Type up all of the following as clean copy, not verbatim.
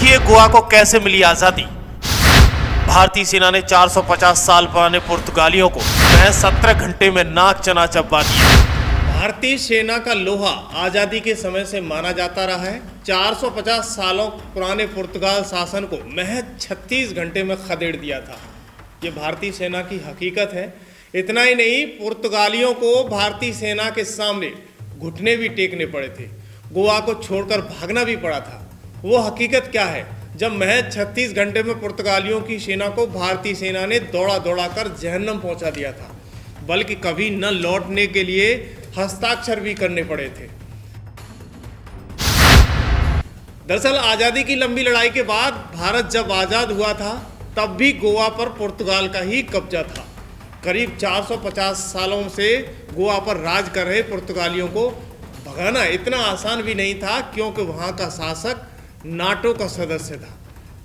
देखिए गोवा को कैसे मिली आजादी। भारतीय सेना ने 450 साल पुराने पुर्तगालियों को महज 17 घंटे में नाक चना चबा दिया। भारतीय सेना का लोहा आजादी के समय से माना जाता रहा है। 450 सालों पुराने पुर्तगाल शासन को महज 36 घंटे में खदेड़ दिया था। ये भारतीय सेना की हकीकत है। इतना ही नहीं, पुर्तगालियों को भारतीय सेना के सामने घुटने भी टेकने पड़े थे, गोवा को छोड़कर भागना भी पड़ा था। वो हकीकत क्या है जब महज 36 घंटे में पुर्तगालियों की सेना को भारतीय सेना ने दौड़ा दौड़ा कर जहन्नम पहुंचा दिया था, बल्कि कभी न लौटने के लिए हस्ताक्षर भी करने पड़े थे। दरअसल आज़ादी की लंबी लड़ाई के बाद भारत जब आज़ाद हुआ था तब भी गोवा पर पुर्तगाल का ही कब्जा था। करीब 450 सालों से गोवा पर राज कर रहे पुर्तगालियों को भगाना इतना आसान भी नहीं था, क्योंकि वहाँ का शासक नाटो का सदस्य था।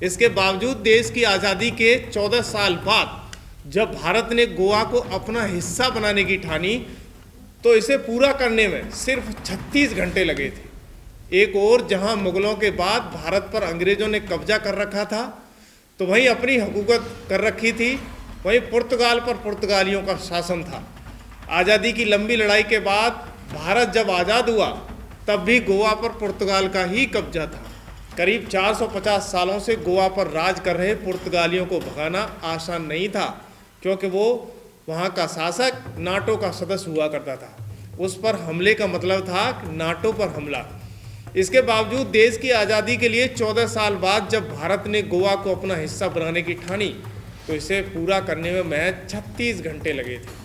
इसके बावजूद देश की आज़ादी के 14 साल बाद जब भारत ने गोवा को अपना हिस्सा बनाने की ठानी तो इसे पूरा करने में सिर्फ 36 घंटे लगे थे। एक और जहां मुगलों के बाद भारत पर अंग्रेजों ने कब्जा कर रखा था तो वहीं अपनी हुकूमत कर रखी थी, वहीं पुर्तगाल पर पुर्तगालियों का शासन था। आज़ादी की लंबी लड़ाई के बाद भारत जब आज़ाद हुआ तब भी गोवा पर पुर्तगाल का ही कब्जा था। करीब 450 सालों से गोवा पर राज कर रहे पुर्तगालियों को भगाना आसान नहीं था, क्योंकि वो वहाँ का शासक नाटो का सदस्य हुआ करता था। उस पर हमले का मतलब था नाटो पर हमला। इसके बावजूद देश की आज़ादी के लिए 14 साल बाद जब भारत ने गोवा को अपना हिस्सा बनाने की ठानी तो इसे पूरा करने में महज 36 घंटे लगे थे।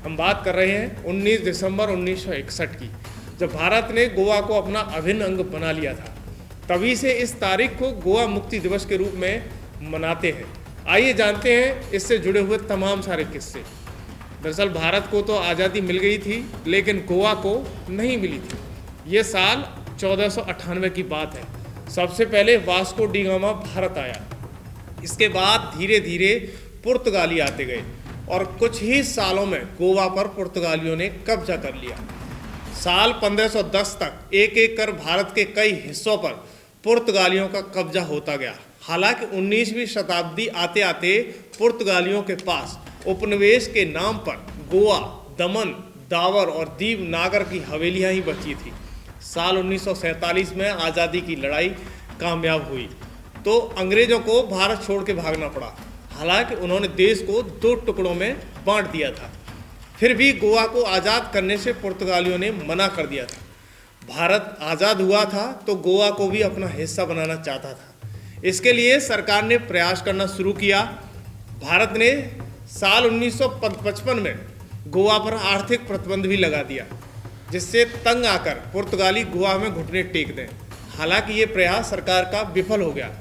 हम बात कर रहे हैं 19 दिसंबर 1961 की, जब भारत ने गोवा को अपना अभिन्न अंग बना लिया था। तभी से इस तारीख को गोवा मुक्ति दिवस के रूप में मनाते हैं। आइए जानते हैं इससे जुड़े हुए तमाम सारे किस्से। दरअसल भारत को तो आज़ादी मिल गई थी, लेकिन गोवा को नहीं मिली थी। ये साल 1498 की बात है। सबसे पहले वास्को डी गामा भारत आया। इसके बाद धीरे धीरे पुर्तगाली आते गए और कुछ ही सालों में गोवा पर पुर्तगालियों ने कब्जा कर लिया। साल 1510 तक एक एक कर भारत के कई हिस्सों पर पुर्तगालियों का कब्जा होता गया। हालांकि 19वीं शताब्दी आते आते पुर्तगालियों के पास उपनिवेश के नाम पर गोवा, दमन, दावर और दीव नागर की हवेलियां ही बची थी। साल 1947 में आज़ादी की लड़ाई कामयाब हुई तो अंग्रेजों को भारत छोड़ के भागना पड़ा। हालांकि उन्होंने देश को 2 टुकड़ों में बांट दिया था, फिर भी गोवा को आज़ाद करने से पुर्तगालियों ने मना कर दिया था। भारत आज़ाद हुआ था तो गोवा को भी अपना हिस्सा बनाना चाहता था। इसके लिए सरकार ने प्रयास करना शुरू किया। भारत ने साल 1955 में गोवा पर आर्थिक प्रतिबंध भी लगा दिया, जिससे तंग आकर पुर्तगाली गोवा में घुटने टेक दें। हालांकि ये प्रयास सरकार का विफल हो गया।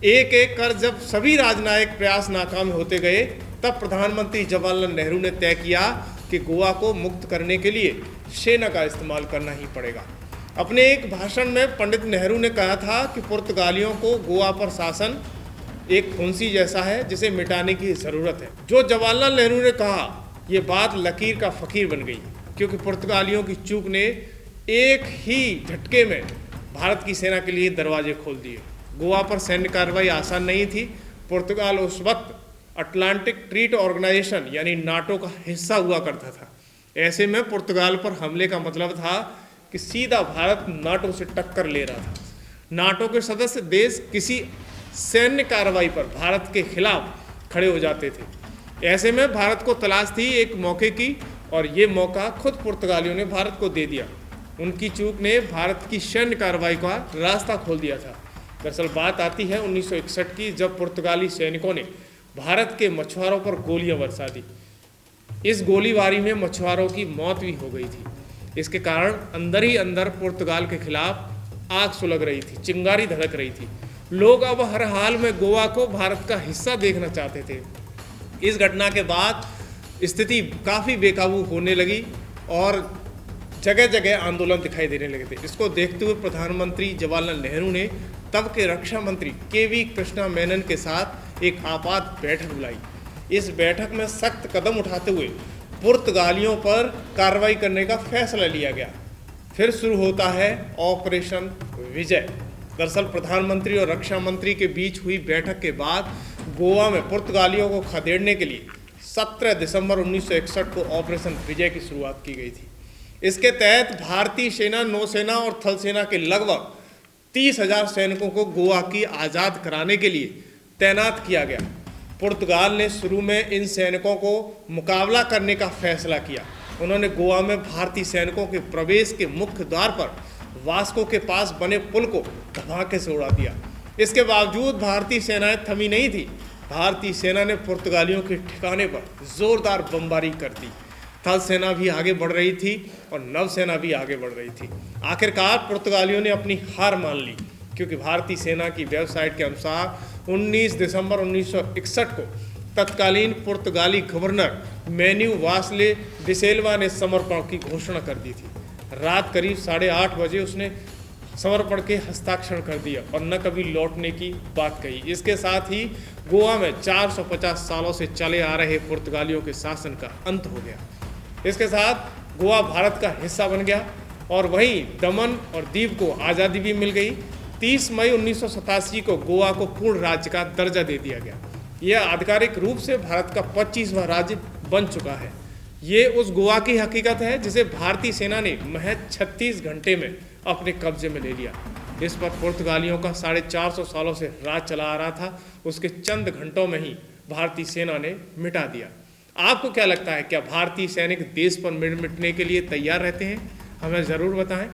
एक एक कर जब सभी राजनयिक प्रयास नाकाम होते गए तब प्रधानमंत्री जवाहरलाल नेहरू ने तय किया कि गोवा को मुक्त करने के लिए सेना का इस्तेमाल करना ही पड़ेगा। अपने एक भाषण में पंडित नेहरू ने कहा था कि पुर्तगालियों को गोवा पर शासन एक फुंसी जैसा है जिसे मिटाने की ज़रूरत है। जो जवाहरलाल नेहरू ने कहा, ये बात लकीर का फ़कीर बन गई, क्योंकि पुर्तगालियों की चूक ने एक ही झटके में भारत की सेना के लिए दरवाजे खोल दिए। गोवा पर सैन्य कार्रवाई आसान नहीं थी। पुर्तगाल उस वक्त अटलांटिक ट्रीटी ऑर्गेनाइजेशन यानी नाटो का हिस्सा हुआ करता था। ऐसे में पुर्तगाल पर हमले का मतलब था कि सीधा भारत नाटो से टक्कर ले रहा था। नाटो के सदस्य देश किसी सैन्य कार्रवाई पर भारत के खिलाफ खड़े हो जाते थे। ऐसे में भारत को तलाश थी एक मौके की, और ये मौका खुद पुर्तगालियों ने भारत को दे दिया। उनकी चूक ने भारत की सैन्य कार्रवाई का रास्ता खोल दिया था। दरअसल बात आती है 1961 की, जब पुर्तगाली सैनिकों ने भारत के मछुआरों पर गोलियां बरसा दी। इस गोलीबारी में मछुआरों की मौत भी हो गई थी। इसके कारण अंदर ही अंदर पुर्तगाल के खिलाफ आग सुलग रही थी, चिंगारी धड़क रही थी। लोग अब हर हाल में गोवा को भारत का हिस्सा देखना चाहते थे। इस घटना के बाद स्थिति काफ़ी बेकाबू होने लगी और जगह जगह आंदोलन दिखाई देने लगे थे। इसको देखते हुए प्रधानमंत्री जवाहरलाल नेहरू ने तब के रक्षा मंत्री के.वी. कृष्णा मेनन के साथ एक आपात बैठक बुलाई। इस बैठक में सख्त कदम उठाते हुए पुर्तगालियों पर कार्रवाई करने का फैसला लिया गया। फिर शुरू होता है ऑपरेशन विजय। दरअसल प्रधानमंत्री और रक्षा मंत्री के बीच हुई बैठक के बाद गोवा में पुर्तगालियों को खदेड़ने के लिए 17 दिसंबर 1961 को ऑपरेशन विजय की शुरुआत की गई थी। इसके तहत भारतीय सेना, नौसेना और थल सेना के लगभग 30,000 सैनिकों को गोवा की आज़ाद कराने के लिए तैनात किया गया। पुर्तगाल ने शुरू में इन सैनिकों को मुकाबला करने का फैसला किया। उन्होंने गोवा में भारतीय सैनिकों के प्रवेश के मुख्य द्वार पर वास्को के पास बने पुल को धमाके से उड़ा दिया। इसके बावजूद भारतीय सेनाएं थमी नहीं थी। भारतीय सेना ने पुर्तगालियों के ठिकाने पर जोरदार बमबारी कर दी। थल सेना भी आगे बढ़ रही थी और नौसेना भी आगे बढ़ रही थी। आखिरकार पुर्तगालियों ने अपनी हार मान ली, क्योंकि भारतीय सेना की वेबसाइट के अनुसार 19 दिसंबर 1961 को तत्कालीन पुर्तगाली गवर्नर मैन्यू वासले डिसेल्वा ने समर्पण की घोषणा कर दी थी। रात करीब 8:30 बजे उसने समर्पण के हस्ताक्षर कर दिया और न कभी लौटने की बात कही। इसके साथ ही गोवा में 450 सालों से चले आ रहे पुर्तगालियों के शासन का अंत हो गया। इसके साथ गोवा भारत का हिस्सा बन गया और वहीं दमन और दीव को आज़ादी भी मिल गई। 30 मई 1987 को गोवा को पूर्ण राज्य का दर्जा दे दिया गया। यह आधिकारिक रूप से भारत का 25वां राज्य बन चुका है। ये उस गोवा की हकीकत है जिसे भारतीय सेना ने महज 36 घंटे में अपने कब्जे में ले लिया। इस पर पुर्तगालियों का 450 सालों से राज चला आ रहा था, उसके चंद घंटों में ही भारतीय सेना ने मिटा दिया। आपको क्या लगता है, क्या भारतीय सैनिक देश पर मिटने के लिए तैयार रहते हैं? हमें ज़रूर बताएं।